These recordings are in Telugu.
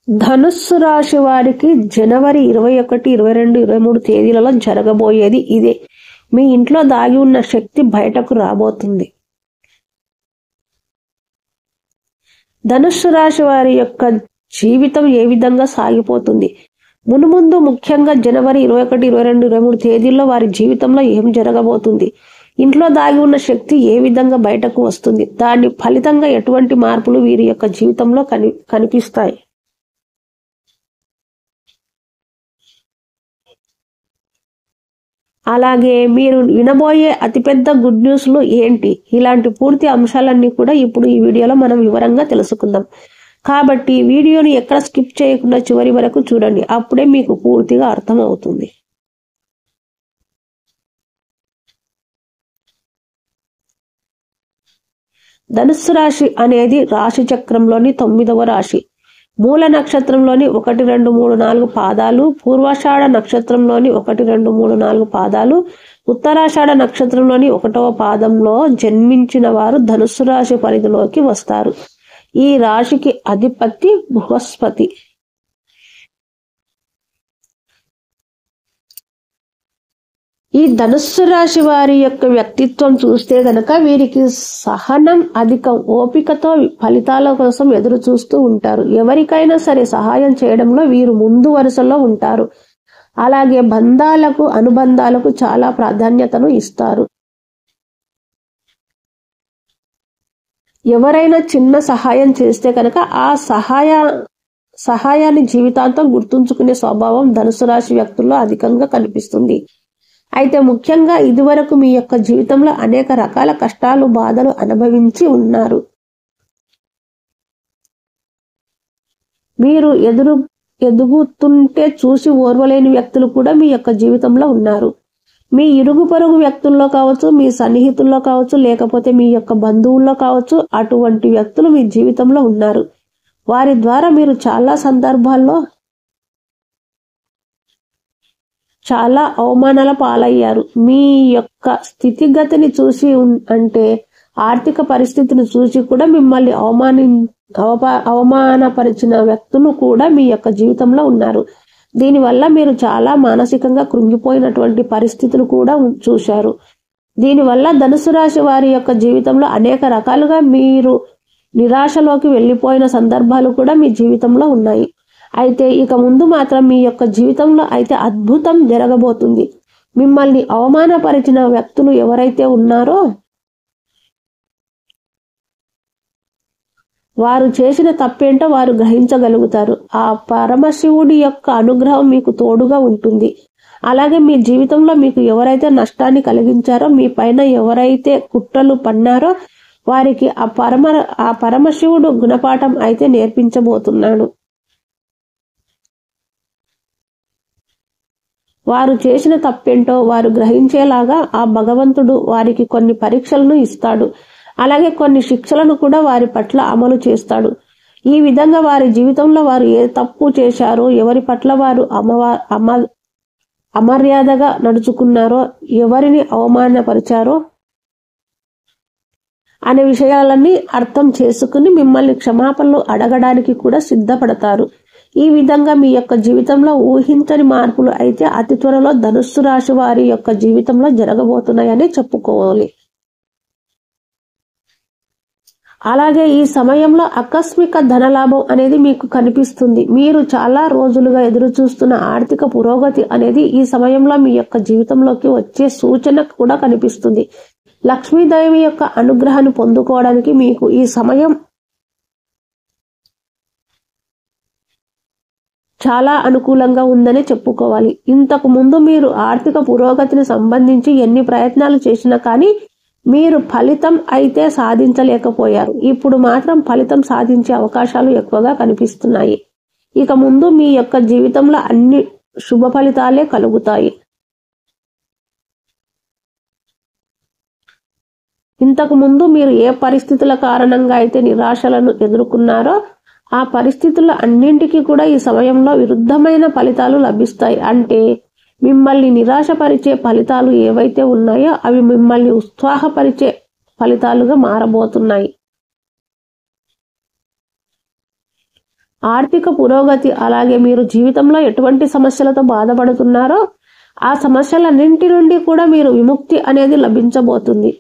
ధనుస్సు రాశి వారికి జనవరి 21, 22, 23 తేదీలలో జరగబోయేది ఇదే. మీ ఇంట్లో దాగి ఉన్న శక్తి బయటకు రాబోతుంది. ధనుస్సు రాశి వారి యొక్క జీవితం ఏ విధంగా సాగిపోతుంది? మునుముందు ముఖ్యంగా జనవరి 21, 22, 23 తేదీల్లో వారి జీవితంలో ఏం జరగబోతుంది? ఇంట్లో దాగి ఉన్న శక్తి ఏ విధంగా బయటకు వస్తుంది? దాని ఫలితంగా ఎటువంటి మార్పులు వీరి యొక్క జీవితంలో కనిపిస్తాయి? అలాగే మీరు వినబోయే అతిపెద్ద గుడ్ న్యూస్లు ఏంటి? ఇలాంటి పూర్తి అంశాలన్నీ కూడా ఇప్పుడు ఈ వీడియోలో మనం వివరంగా తెలుసుకుందాం. కాబట్టి వీడియోని ఎక్కడ స్కిప్ చేయకుండా చివరి వరకు చూడండి. అప్పుడే మీకు పూర్తిగా అర్థమవుతుంది. ధనుస్సు రాశి అనేది రాశి చక్రంలోని 9వ రాశి. మూల నక్షత్రంలోని 1, 2, 3, 4 పాదాలు, పూర్వాషాఢ నక్షత్రంలోని 1, 2, 3, 4 పాదాలు, ఉత్తరాషాఢ నక్షత్రంలోని 1వ పాదంలో జన్మించిన వారు ధనుస్సు రాశి పరిధిలోకి వస్తారు. ఈ రాశికి అధిపతి బృహస్పతి. ఈ ధనుస్సు రాశి వారి యొక్క వ్యక్తిత్వం చూస్తే గనక వీరికి సహనం అధికం. ఓపికతో ఫలితాల కోసం ఎదురు చూస్తూ ఉంటారు. ఎవరికైనా సరే సహాయం చేయడంలో వీరు ముందు వరుసలో ఉంటారు. అలాగే అనుబంధాలకు చాలా ప్రాధాన్యతను ఇస్తారు. ఎవరైనా చిన్న సహాయం చేస్తే కనుక ఆ సహాయాన్ని జీవితాంతం గుర్తుంచుకునే స్వభావం ధనుసు రాశి వ్యక్తుల్లో అధికంగా కనిపిస్తుంది. అయితే ముఖ్యంగా ఇదివరకు మీ యొక్క జీవితంలో అనేక రకాల కష్టాలు, బాధలు అనుభవించి ఉన్నారు. మీరు ఎదుగుతుంటే చూసి ఓర్వలేని వ్యక్తులు కూడా మీ యొక్క జీవితంలో ఉన్నారు. మీ ఇరుగు పొరుగు వ్యక్తుల్లో కావచ్చు, మీ సన్నిహితుల్లో కావచ్చు, లేకపోతే మీ యొక్క బంధువుల్లో కావచ్చు, అటువంటి వ్యక్తులు మీ జీవితంలో ఉన్నారు. వారి ద్వారా మీరు చాలా సందర్భాల్లో చాలా అవమానాల పాలయ్యారు. మీ యొక్క స్థితిగతిని చూసి అంటే ఆర్థిక పరిస్థితిని చూసి కూడా మిమ్మల్ని అవమానపరిచిన వ్యక్తులు కూడా మీ యొక్క జీవితంలో ఉన్నారు. దీనివల్ల మీరు చాలా మానసికంగా కృంగిపోయినటువంటి పరిస్థితులు కూడా చూశారు. దీనివల్ల ధనుసు రాశి వారి యొక్క జీవితంలో అనేక రకాలుగా మీరు నిరాశలోకి వెళ్ళిపోయిన సందర్భాలు కూడా మీ జీవితంలో ఉన్నాయి. అయితే ఇక ముందు మాత్రం మీ యొక్క జీవితంలో అయితే అద్భుతం జరగబోతుంది. మిమ్మల్ని అవమానపరిచిన వ్యక్తులు ఎవరైతే ఉన్నారో వారు చేసిన తప్పేంటో వారు గ్రహించగలుగుతారు. ఆ పరమశివుడి యొక్క అనుగ్రహం మీకు తోడుగా ఉంటుంది. అలాగే మీ జీవితంలో మీకు ఎవరైతే నష్టాన్ని కలిగించారో, మీ పైన ఎవరైతే కుట్రలు పన్నారో వారికి ఆ పరమశివుడు గుణపాఠం అయితే నేర్పించబోతున్నాడు. వారు చేసిన తప్పేంటో వారు గ్రహించేలాగా ఆ భగవంతుడు వారికి కొన్ని పరీక్షలను ఇస్తాడు. అలాగే కొన్ని శిక్షలను కూడా వారి పట్ల అమలు చేస్తాడు. ఈ విధంగా వారి జీవితంలో వారు ఏ తప్పు చేశారో, ఎవరి పట్ల వారు అమర్యాదగా నడుచుకున్నారో, ఎవరిని అవమానపరిచారో అనే విషయాలన్నీ అర్థం చేసుకుని మిమ్మల్ని క్షమాపణలు అడగడానికి కూడా సిద్ధపడతారు. ఈ విధంగా మీ యొక్క జీవితంలో ఊహించని మార్పులు అయితే అతి త్వరలో ధనుస్సు రాశి వారి యొక్క జీవితంలో జరగబోతున్నాయని చెప్పుకోవాలి. అలాగే ఈ సమయంలో ఆకస్మిక ధనలాభం అనేది మీకు కనిపిస్తుంది. మీరు చాలా రోజులుగా ఎదురు చూస్తున్న ఆర్థిక పురోగతి అనేది ఈ సమయంలో మీ యొక్క జీవితంలోకి వచ్చే సూచన కూడా కనిపిస్తుంది. లక్ష్మీదేవి యొక్క అనుగ్రహాన్ని పొందుకోవడానికి మీకు ఈ సమయం చాలా అనుకూలంగా ఉందని చెప్పుకోవాలి. ఇంతకు ముందు మీరు ఆర్థిక పురోగతిని సంబంధించి ఎన్ని ప్రయత్నాలు చేసినా కానీ మీరు ఫలితం అయితే సాధించలేకపోయారు. ఇప్పుడు మాత్రం ఫలితం సాధించే అవకాశాలు ఎక్కువగా కనిపిస్తున్నాయి. ఇక ముందు మీ యొక్క జీవితంలో అన్ని శుభ ఫలితాలే కలుగుతాయి. ఇంతకు ముందు మీరు ఏ పరిస్థితుల కారణంగా అయితే నిరాశలను ఎదుర్కొన్నారో ఆ పరిస్థితుల అన్నింటికీ కూడా ఈ సమయంలో విరుద్ధమైన ఫలితాలు లభిస్తాయి. అంటే మిమ్మల్ని నిరాశపరిచే ఫలితాలు ఏవైతే ఉన్నాయో అవి మిమ్మల్ని ఉత్సాహపరిచే ఫలితాలుగా మారబోతున్నాయి. ఆర్థిక పురోగతి, అలాగే మీరు జీవితంలో ఎటువంటి సమస్యలతో బాధపడుతున్నారో ఆ సమస్యలన్నింటి నుండి కూడా మీరు విముక్తి అనేది లభించబోతుంది.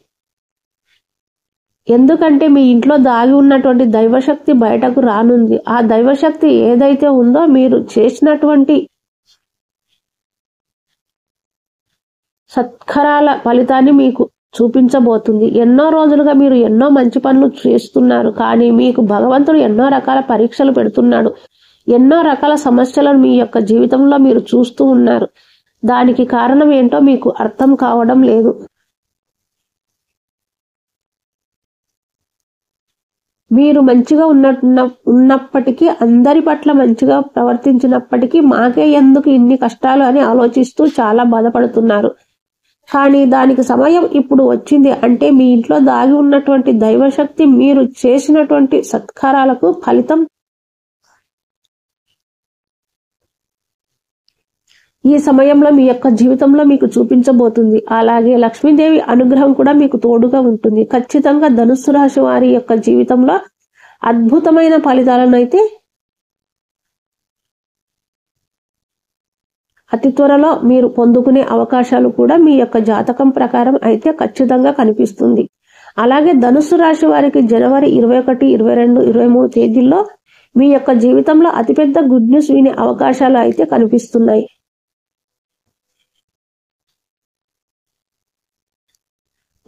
ఎందుకంటే మీ ఇంట్లో దాగి ఉన్నటువంటి దైవశక్తి బయటకు రానుంది. ఆ దైవశక్తి ఏదైతే ఉందో మీరు చేసినటువంటి సత్కరాల ఫలితాన్ని మీకు చూపించబోతుంది. ఎన్నో రోజులుగా మీరు ఎన్నో మంచి పనులు చేస్తున్నారు, కానీ మీకు భగవంతుడు ఎన్నో రకాల పరీక్షలు పెడుతున్నాడు. ఎన్నో రకాల సమస్యలను మీ యొక్క జీవితంలో మీరు చూస్తూ ఉన్నారు. దానికి కారణం ఏంటో మీకు అర్థం కావడం లేదు. మీరు మంచిగా ఉన్నప్పటికీ, అందరి పట్ల మంచిగా ప్రవర్తించినప్పటికీ మాకే ఎందుకు ఇన్ని కష్టాలు అని ఆలోచిస్తూ చాలా బాధపడుతున్నారు. కానీ దానికి సమయం ఇప్పుడు వచ్చింది. అంటే మీ ఇంట్లో దాగి ఉన్నటువంటి దైవశక్తి మీరు చేసినటువంటి సత్కారాలకు ఫలితం ఈ సమయంలో మీ యొక్క జీవితంలో మీకు చూపించబోతుంది. అలాగే లక్ష్మీదేవి అనుగ్రహం కూడా మీకు తోడుగా ఉంటుంది. ఖచ్చితంగా ధనుస్సు రాశి వారి యొక్క జీవితంలో అద్భుతమైన ఫలితాలను అయితే అతి త్వరలో మీరు పొందుకునే అవకాశాలు కూడా మీ యొక్క జాతకం ప్రకారం అయితే ఖచ్చితంగా కనిపిస్తుంది. అలాగే ధనుస్సు రాశి వారికి జనవరి 21, 22, 23 తేదీల్లో మీ యొక్క జీవితంలో అతిపెద్ద గుడ్ న్యూస్ వినే అవకాశాలు అయితే కనిపిస్తున్నాయి.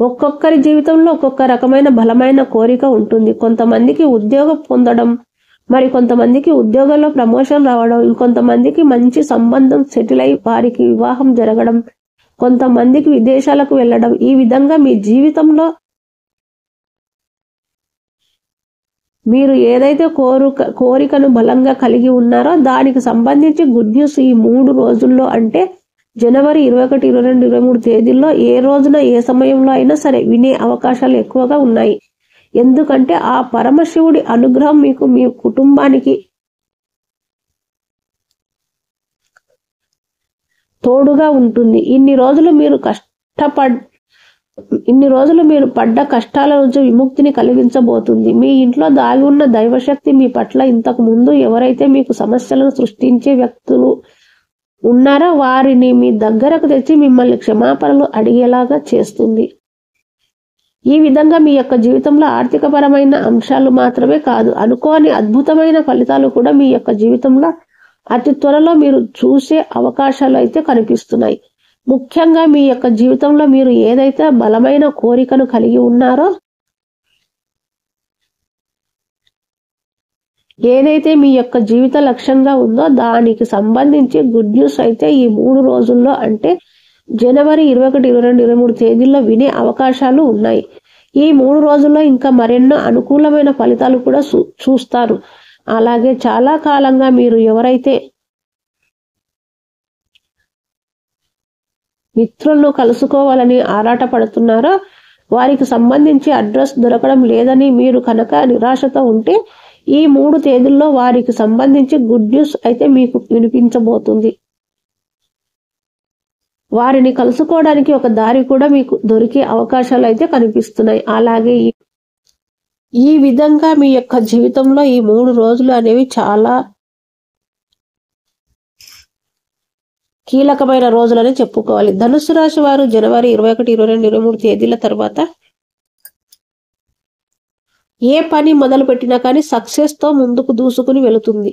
ఒక్కొక్కరి జీవితంలో ఒక్కొక్క రకమైన బలమైన కోరిక ఉంటుంది. కొంతమందికి ఉద్యోగం పొందడం, మరి కొంతమందికి ఉద్యోగంలో ప్రమోషన్ రావడం, ఇంకొంతమందికి మంచి సంబంధం సెటిల్ అయి వారికి వివాహం జరగడం, కొంతమందికి విదేశాలకు వెళ్ళడం. ఈ విధంగా మీ జీవితంలో మీరు ఏదైతే కోరికను బలంగా కలిగి ఉన్నారో దానికి సంబంధించి గుడ్ న్యూస్ ఈ 3 రోజుల్లో, అంటే జనవరి 21, 22, 23 తేదీల్లో ఏ రోజున ఏ సమయంలో అయినా సరే వినే అవకాశాలు ఎక్కువగా ఉన్నాయి. ఎందుకంటే ఆ పరమశివుడి అనుగ్రహం మీకు, మీ కుటుంబానికి తోడుగా ఉంటుంది. ఇన్ని రోజులు మీరు పడ్డ కష్టాల నుంచి విముక్తిని కలిగించబోతుంది. మీ ఇంట్లో దాగి ఉన్న దైవశక్తి మీ పట్ల ఇంతకు ముందు ఎవరైతే మీకు సమస్యలను సృష్టించే వ్యక్తులు ఉన్నారో వారిని మీ దగ్గరకు తెచ్చి మిమ్మల్ని క్షమాపణలు అడిగేలాగా చేస్తుంది. ఈ విధంగా మీ యొక్క జీవితంలో ఆర్థికపరమైన అంశాలు మాత్రమే కాదు, అనుకోని అద్భుతమైన ఫలితాలు కూడా మీ యొక్క జీవితంలో అతి త్వరలో మీరు చూసే అవకాశాలు అయితే కనిపిస్తున్నాయి. ముఖ్యంగా మీ యొక్క జీవితంలో మీరు ఏదైతే బలమైన కోరికను కలిగి ఉన్నారో, ఏదైతే మీ యొక్క జీవిత లక్ష్యంగా ఉందో దానికి సంబంధించి గుడ్ న్యూస్ అయితే ఈ 3 రోజుల్లో, అంటే జనవరి 21, 22, 23 తేదీల్లో వినే అవకాశాలు ఉన్నాయి. ఈ 3 రోజుల్లో ఇంకా మరెన్నో అనుకూలమైన ఫలితాలు కూడా చూస్తారు. అలాగే చాలా కాలంగా మీరు ఎవరైతే మిత్రులను కలుసుకోవాలని ఆరాటపడుతున్నారో వారికి సంబంధించి అడ్రస్ దొరకడం లేదని మీరు కనుక నిరాశతో ఉంటే ఈ 3 తేదీల్లో వారికి సంబంధించి గుడ్ న్యూస్ అయితే మీకు వినిపించబోతుంది. వారిని కలుసుకోవడానికి ఒక దారి కూడా మీకు దొరికే అవకాశాలు అయితే కనిపిస్తున్నాయి. అలాగే ఈ విధంగా మీ యొక్క జీవితంలో ఈ 3 రోజులు అనేవి చాలా కీలకమైన రోజులని చెప్పుకోవాలి. ధనుస్సు రాశి వారు జనవరి 21, 22, 23 తేదీల తర్వాత ఏ పని మొదలు పెట్టినా కానీ సక్సెస్ తో ముందుకు దూసుకుని వెళుతుంది.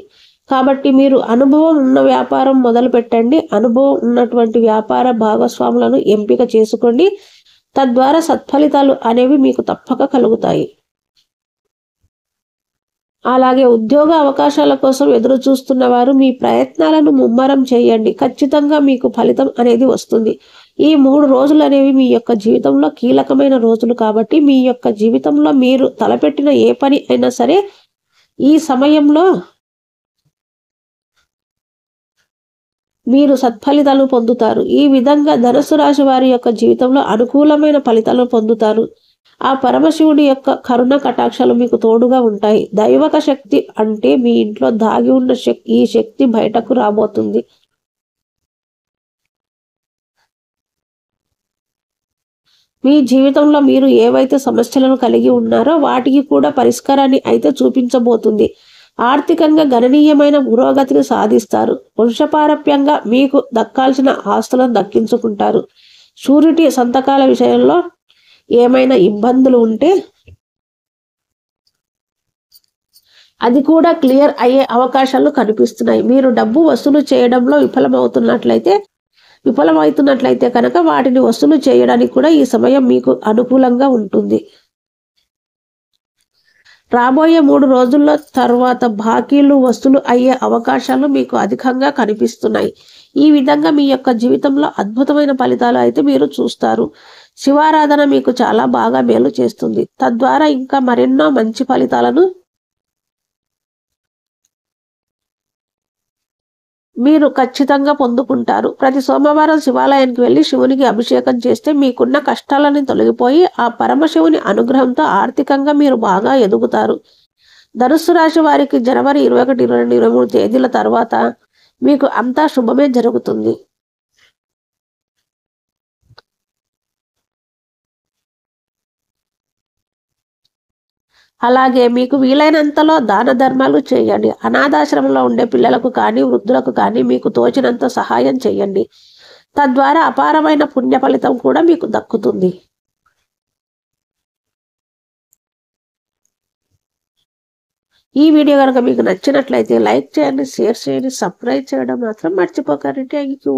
కాబట్టి మీరు అనుభవం ఉన్న వ్యాపారం మొదలు పెట్టండి. అనుభవం ఉన్నటువంటి వ్యాపార భాగస్వాములను ఎంపిక చేసుకోండి. తద్వారా సత్ఫలితాలు అనేవి మీకు తప్పక కలుగుతాయి. అలాగే ఉద్యోగ అవకాశాల కోసం ఎదురు చూస్తున్న వారు మీ ప్రయత్నాలను ముమ్మరం చేయండి. ఖచ్చితంగా మీకు ఫలితం అనేది వస్తుంది. ఈ 3 రోజులు అనేవి మీ యొక్క జీవితంలో కీలకమైన రోజులు కాబట్టి మీ యొక్క జీవితంలో మీరు తలపెట్టిన ఏ పని అయినా సరే ఈ సమయంలో మీరు సత్ఫలితాలను పొందుతారు. ఈ విధంగా ధనుస్సు రాశి వారి యొక్క జీవితంలో అనుకూలమైన ఫలితాలను పొందుతారు. ఆ పరమశివుడి యొక్క కరుణ కటాక్షాలు మీకు తోడుగా ఉంటాయి. దైవక శక్తి అంటే మీ ఇంట్లో దాగి ఉన్న ఈ శక్తి బయటకు రాబోతుంది. మీ జీవితంలో మీరు ఏవైతే సమస్యలను కలిగి ఉన్నారో వాటికి కూడా పరిష్కారాన్ని అయితే చూపించబోతుంది. ఆర్థికంగా గణనీయమైన పురోగతిని సాధిస్తారు. వంశపారప్యంగా మీకు దక్కాల్సిన ఆస్తులను దక్కించుకుంటారు. షూరిటీ సంతకాల విషయంలో ఏమైనా ఇబ్బందులు ఉంటే అది కూడా క్లియర్ అయ్యే అవకాశాలు కనిపిస్తున్నాయి. మీరు డబ్బు వసూలు చేయడంలో విఫలమవుతున్నట్లయితే కనుక వాటిని వసూలు చేయడానికి కూడా ఈ సమయం మీకు అనుకూలంగా ఉంటుంది. రాబోయే 3 రోజుల్లో తర్వాత బాకీలు వసూలు అయ్యే అవకాశాలు మీకు అధికంగా కనిపిస్తున్నాయి. ఈ విధంగా మీ యొక్క జీవితంలో అద్భుతమైన ఫలితాలు అయితే మీరు చూస్తారు. శివారాధన మీకు చాలా బాగా మేలు చేస్తుంది. తద్వారా ఇంకా మరెన్నో మంచి ఫలితాలను మీరు ఖచ్చితంగా పొందుకుంటారు. ప్రతి సోమవారం శివాలయానికి వెళ్ళి శివునికి అభిషేకం చేస్తే మీకున్న కష్టాలని తొలగిపోయి ఆ పరమశివుని అనుగ్రహంతో ఆర్థికంగా మీరు బాగా ఎదుగుతారు. ధనుస్సు రాశి వారికి జనవరి 21, 22, 23 తేదీల తర్వాత మీకు అంతా శుభమే జరుగుతుంది. అలాగే మీకు వీలైనంతలో దాన ధర్మాలు చేయండి. అనాథాశ్రమంలో ఉండే పిల్లలకు కానీ వృద్ధులకు కానీ మీకు తోచినంత సహాయం చేయండి. తద్వారా అపారమైన పుణ్య ఫలితం కూడా మీకు దక్కుతుంది. ఈ వీడియో కనుక మీకు నచ్చినట్లయితే లైక్ చేయండి, షేర్ చేయండి, సబ్స్క్రైబ్ చేయడం మాత్రం మర్చిపోకండి. Thank you.